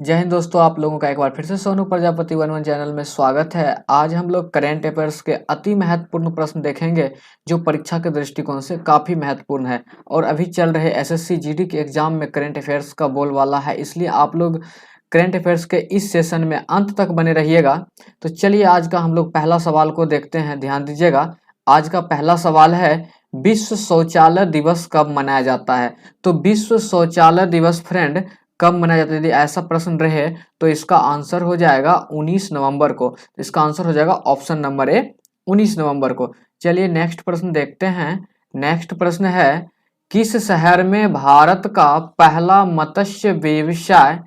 जय हिंद दोस्तों, आप लोगों का एक बार फिर से Sonu Prajapati one one channel में स्वागत है। आज हम लोग करेंट अफेयर्स के अति महत्वपूर्ण प्रश्न देखेंगे जो परीक्षा के दृष्टिकोण से काफ़ी महत्वपूर्ण है और अभी चल रहे एसएससी जीडी के एग्जाम में करेंट अफेयर्स का बोलबाला है, इसलिए आप लोग करेंट अफेयर्स के इस सेशन में अंत तक बने रहिएगा। तो चलिए आज का हम लोग पहला सवाल को देखते हैं, ध्यान दीजिएगा। आज का पहला सवाल है, विश्व शौचालय दिवस कब मनाया जाता है? तो विश्व शौचालय दिवस फ्रेंड कब मनाया जाता है? यदि ऐसा प्रश्न रहे तो इसका आंसर हो जाएगा 19 नवंबर को। इसका आंसर हो जाएगा ऑप्शन नंबर ए, 19 नवंबर को। चलिए नेक्स्ट प्रश्न देखते हैं। नेक्स्ट प्रश्न है, किस शहर में भारत का पहला मत्स्य व्यवसाय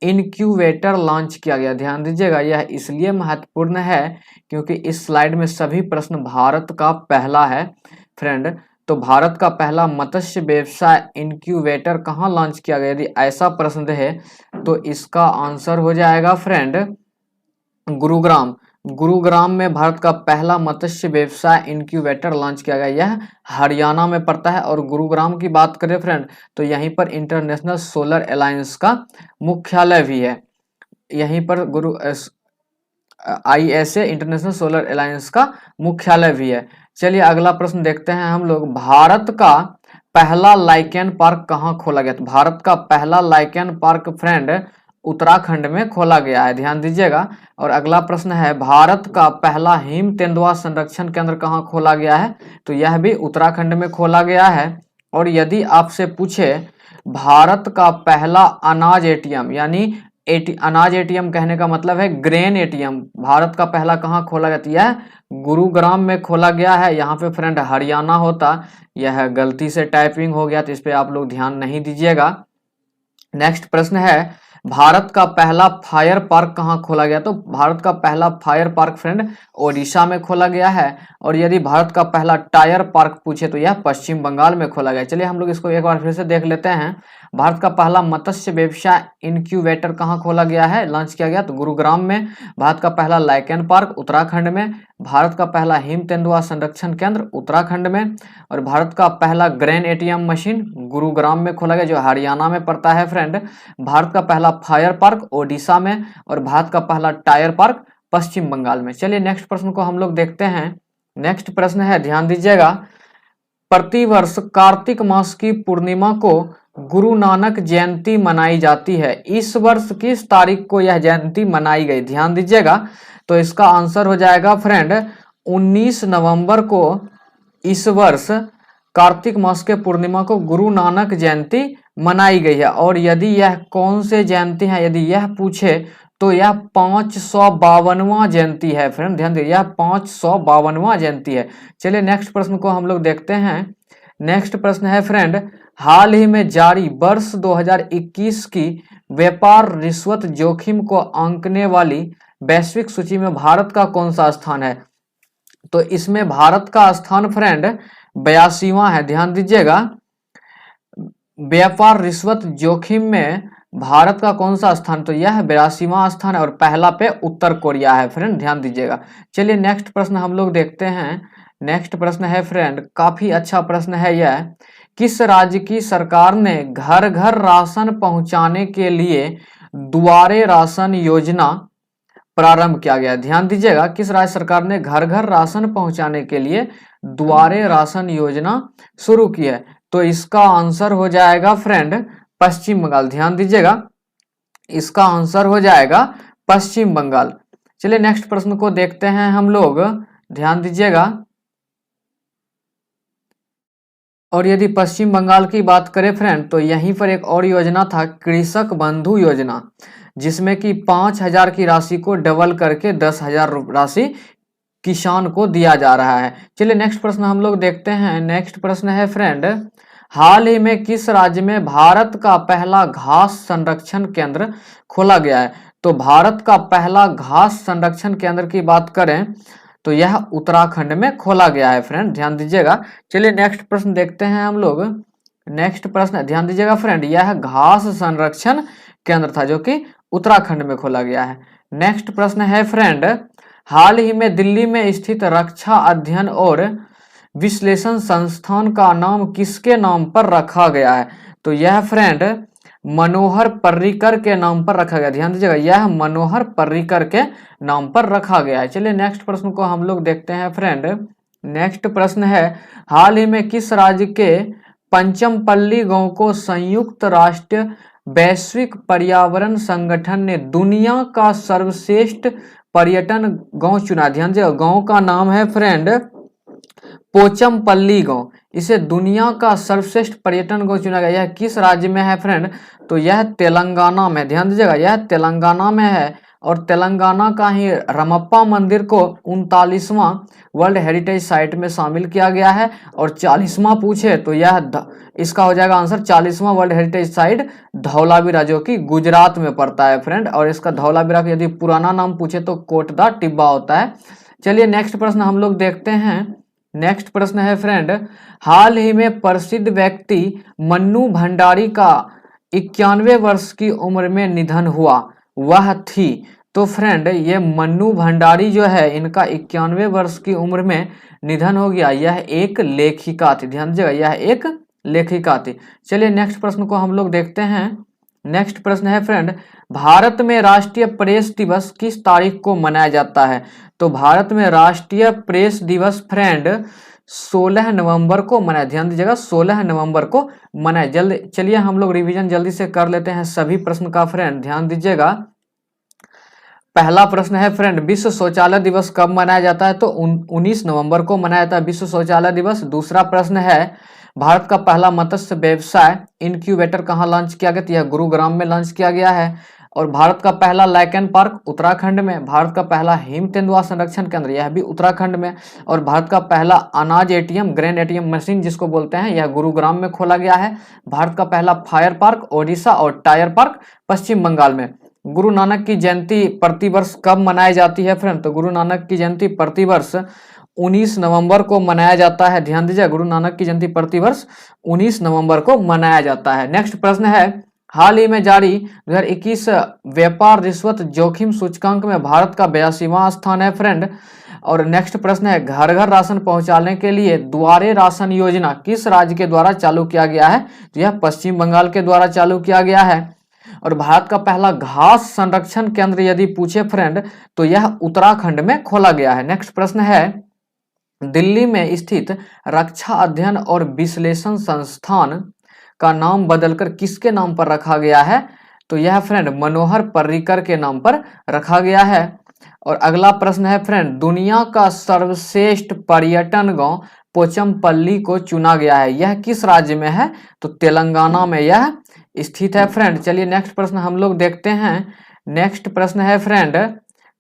इनक्यूबेटर लॉन्च किया गया? ध्यान दीजिएगा, यह इसलिए महत्वपूर्ण है क्योंकि इस स्लाइड में सभी प्रश्न भारत का पहला है फ्रेंड। तो भारत का पहला मत्स्य व्यवसाय इनक्यूबेटर कहाँ लॉन्च किया गया? यदि ऐसा प्रश्न है तो इसका आंसर हो जाएगा फ्रेंड गुरुग्राम। गुरुग्राम में भारत का पहला मत्स्य व्यवसाय इनक्यूबेटर लॉन्च किया गया। यह हरियाणा में पड़ता है और गुरुग्राम की बात करें फ्रेंड तो यहीं पर इंटरनेशनल सोलर अलायंस का मुख्यालय भी है। यहीं पर ISA इंटरनेशनल सोलर अलायंस का मुख्यालय भी है। चलिए अगला प्रश्न देखते हैं हम लोग। भारत का पहला लाइकेन पार्क कहाँ खोला गया? तो भारत का पहला लाइकेन पार्क फ्रेंड उत्तराखंड में खोला गया है, ध्यान दीजिएगा। और अगला प्रश्न है, भारत का पहला हिम तेंदुआ संरक्षण केंद्र कहाँ खोला गया है? तो यह भी उत्तराखंड में खोला गया है। और यदि आपसे पूछे भारत का पहला अनाज ATM यानी अनाज ATM कहने का मतलब है ग्रेन ATM, भारत का पहला कहाँ खोला गया? यह गुरुग्राम में खोला गया है। यहाँ पे फ्रेंड हरियाणा होता, यह गलती से टाइपिंग हो गया तो इस पे आप लोग ध्यान नहीं दीजिएगा। नेक्स्ट प्रश्न है, भारत का पहला फायर पार्क कहाँ खोला गया? तो भारत का पहला फायर पार्क फ्रेंड ओडिशा में खोला गया है। और यदि भारत का पहला टायर पार्क पूछे तो यह पश्चिम बंगाल में खोला गया। चलिए हम लोग इसको एक बार फिर से देख लेते हैं। भारत का पहला मत्स्य व्यवसाय इनक्यूबेटर कहाँ खोला गया है, लॉन्च किया गया? तो गुरुग्राम में। भारत का पहला लाइकेन पार्क उत्तराखंड में। भारत का पहला हिम तेंदुआ संरक्षण केंद्र उत्तराखंड में। और भारत का पहला ग्रेन ATM मशीन गुरुग्राम में खोला गया जो हरियाणा में पड़ता है फ्रेंड। भारत का पहला फायर पार्क ओडिशा में और भारत का पहला टायर पार्क पश्चिम बंगाल में। चलिए नेक्स्ट प्रश्न को हम लोग देखते हैं। नेक्स्ट प्रश्न है, ध्यान दीजिएगा, प्रतिवर्ष कार्तिक मास की पूर्णिमा को गुरु नानक जयंती मनाई जाती है। इस वर्ष किस तारीख को यह जयंती मनाई गई? ध्यान दीजिएगा, तो इसका आंसर हो जाएगा फ्रेंड 19 नवंबर को इस वर्ष कार्तिक मास के पूर्णिमा को गुरु नानक जयंती मनाई गई है। और यदि यह कौन से जयंती है, यदि यह पूछे तो यह 552वां जयंती है फ्रेंड, ध्यान दीजिए, यह 552वां जयंती है। चलिए नेक्स्ट प्रश्न को हम लोग देखते हैं। नेक्स्ट प्रश्न है फ्रेंड, हाल ही में जारी वर्ष 2021 की व्यापार रिश्वत जोखिम को आंकने वाली वैश्विक सूची में भारत का कौन सा स्थान है? तो इसमें भारत का स्थान फ्रेंड 82वां है, ध्यान दीजिएगा। व्यापार रिश्वत जोखिम में भारत का कौन सा स्थान? तो यह 82वां स्थान है और पहला पे उत्तर कोरिया है फ्रेंड, ध्यान दीजिएगा। चलिए नेक्स्ट प्रश्न हम लोग देखते हैं। नेक्स्ट प्रश्न है फ्रेंड, काफी अच्छा प्रश्न है यह, किस राज्य की सरकार ने घर घर राशन पहुंचाने के लिए दुआरे राशन योजना प्रारंभ किया गया? ध्यान दीजिएगा, किस राज्य सरकार ने घर घर राशन पहुंचाने के लिए दुआरे राशन योजना शुरू की है? तो इसका आंसर हो जाएगा फ्रेंड पश्चिम बंगाल, ध्यान दीजिएगा, इसका आंसर हो जाएगा पश्चिम बंगाल। चलिए नेक्स्ट प्रश्न को देखते हैं हम लोग, ध्यान दीजिएगा। और यदि पश्चिम बंगाल की बात करें फ्रेंड तो यहीं पर एक और योजना था, कृषक बंधु योजना, जिसमें कि 5,000 की राशि को डबल करके 10,000 राशि किसान को दिया जा रहा है। चलिए नेक्स्ट प्रश्न हम लोग देखते हैं। नेक्स्ट प्रश्न है फ्रेंड, हाल ही में किस राज्य में भारत का पहला घास संरक्षण केंद्र खोला गया है? तो भारत का पहला घास संरक्षण केंद्र की बात करें तो यह उत्तराखंड में खोला गया है फ्रेंड, ध्यान दीजिएगा। चलिए नेक्स्ट प्रश्न देखते हैं हम लोग। नेक्स्ट प्रश्न, ध्यान दीजिएगा फ्रेंड, यह घास संरक्षण केंद्र था जो कि उत्तराखंड में खोला गया है। नेक्स्ट प्रश्न है फ्रेंड, हाल ही में दिल्ली में स्थित रक्षा अध्ययन और विश्लेषण संस्थान का नाम किसके नाम पर रखा गया है? तो यह फ्रेंड मनोहर पर्रिकर के नाम पर रखा गया। ध्यान दीजिएगा, यह मनोहर पर्रिकर के नाम पर रखा गया है। चलिए नेक्स्ट प्रश्न को हम लोग देखते हैं फ्रेंड। नेक्स्ट प्रश्न है, हाल ही में किस राज्य के पंचमपल्ली गांव को संयुक्त राष्ट्र वैश्विक पर्यावरण संगठन ने दुनिया का सर्वश्रेष्ठ पर्यटन गांव चुना? ध्यान दीजिएगा, गांव का नाम है फ्रेंड पोचमपल्ली गांव। इसे दुनिया का सर्वश्रेष्ठ पर्यटन गांव चुना गया। यह किस राज्य में है फ्रेंड? तो यह तेलंगाना में। ध्यान दीजिएगा, यह तेलंगाना में है और तेलंगाना का ही रमप्पा मंदिर को 39वां वर्ल्ड हेरिटेज साइट में शामिल किया गया है। और 40वां पूछे तो यह इसका हो जाएगा आंसर 40वां वर्ल्ड हेरिटेज साइट धौलावीरा, जो कि गुजरात में पड़ता है फ्रेंड। और इसका धौलावीरा का यदि पुराना नाम पूछे तो कोट दा टिब्बा होता है। चलिए नेक्स्ट प्रश्न हम लोग देखते हैं। नेक्स्ट प्रश्न है फ्रेंड, हाल ही में प्रसिद्ध व्यक्ति मन्नू भंडारी का 91 वर्ष की उम्र में निधन हुआ, वह थी? तो फ्रेंड ये मन्नू भंडारी जो है, इनका 91 वर्ष की उम्र में निधन हो गया। यह एक लेखिका थी। ध्यान दीजिएगा, यह एक लेखिका थी। चलिए नेक्स्ट प्रश्न को हम लोग देखते हैं। नेक्स्ट प्रश्न है फ्रेंड, भारत में राष्ट्रीय प्रेस दिवस किस तारीख को मनाया जाता है? तो भारत में राष्ट्रीय प्रेस दिवस फ्रेंड 16 नवंबर को मनाया। ध्यान दीजिएगा, 16 नवंबर को मनाया। जल्दी चलिए हम लोग रिवीजन जल्दी से कर लेते हैं सभी प्रश्न का फ्रेंड। ध्यान दीजिएगा, पहला प्रश्न है फ्रेंड, विश्व शौचालय दिवस कब मनाया जाता है? तो 19 नवंबर को मनाया जाता है विश्व शौचालय दिवस। दूसरा प्रश्न है, भारत का पहला मत्स्य व्यवसाय इनक्यूबेटर कहाँ लॉन्च किया गया? तो यह गुरुग्राम में लॉन्च किया गया है। और भारत का पहला लाइकेन पार्क उत्तराखंड में। भारत का पहला हिम तेंदुआ संरक्षण केंद्र, यह भी उत्तराखंड में। और भारत का पहला अनाज एटीएम, ग्रेन एटीएम मशीन जिसको बोलते हैं, यह गुरुग्राम में खोला गया है। भारत का पहला फायर पार्क ओडिशा और टायर पार्क पश्चिम बंगाल में। गुरु नानक की जयंती प्रतिवर्ष कब मनाई जाती है फ्रेंड? तो गुरु नानक की जयंती प्रतिवर्ष 19 नवंबर को मनाया जाता है। ध्यान दीजिए, गुरु नानक की जयंती प्रतिवर्ष 19 नवंबर को मनाया जाता है। नेक्स्ट प्रश्न है, हाल ही में जारी 2021 व्यापार रिश्वत जोखिम सूचकांक में भारत का 82वां स्थान है फ्रेंड। और नेक्स्ट प्रश्न है, घर घर राशन पहुंचाने के लिए द्वारे राशन योजना किस राज्य के द्वारा चालू किया गया है? तो यह पश्चिम बंगाल के द्वारा चालू किया गया है। और भारत का पहला घास संरक्षण केंद्र यदि पूछे फ्रेंड तो यह उत्तराखंड में खोला गया है। नेक्स्ट प्रश्न है, दिल्ली में स्थित रक्षा अध्ययन और विश्लेषण संस्थान का नाम बदलकर किसके नाम पर रखा गया है? तो यह फ्रेंड मनोहर पर्रिकर के नाम पर रखा गया है। और अगला प्रश्न है फ्रेंड, दुनिया का सर्वश्रेष्ठ पर्यटन गांव पोचमपल्ली को चुना गया है, यह किस राज्य में है? तो तेलंगाना में यह स्थित है फ्रेंड। चलिए नेक्स्ट प्रश्न हम लोग देखते हैं। नेक्स्ट प्रश्न है फ्रेंड,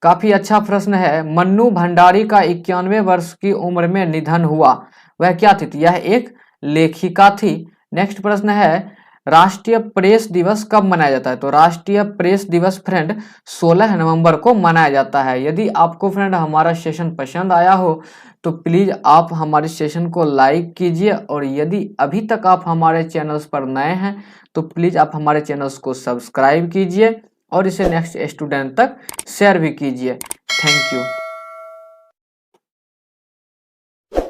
काफी अच्छा प्रश्न है, मन्नू भंडारी का 91 वर्ष की उम्र में निधन हुआ, वह क्या थी? यह एक लेखिका थी। नेक्स्ट प्रश्न है, राष्ट्रीय प्रेस दिवस कब मनाया जाता है? तो राष्ट्रीय प्रेस दिवस फ्रेंड 16 नवंबर को मनाया जाता है। यदि आपको फ्रेंड हमारा सेशन पसंद आया हो तो प्लीज आप हमारे सेशन को लाइक कीजिए। और यदि अभी तक आप हमारे चैनल्स पर नए हैं तो प्लीज आप हमारे चैनल्स को सब्सक्राइब कीजिए और इसे नेक्स्ट स्टूडेंट तक शेयर भी कीजिए। Thank you.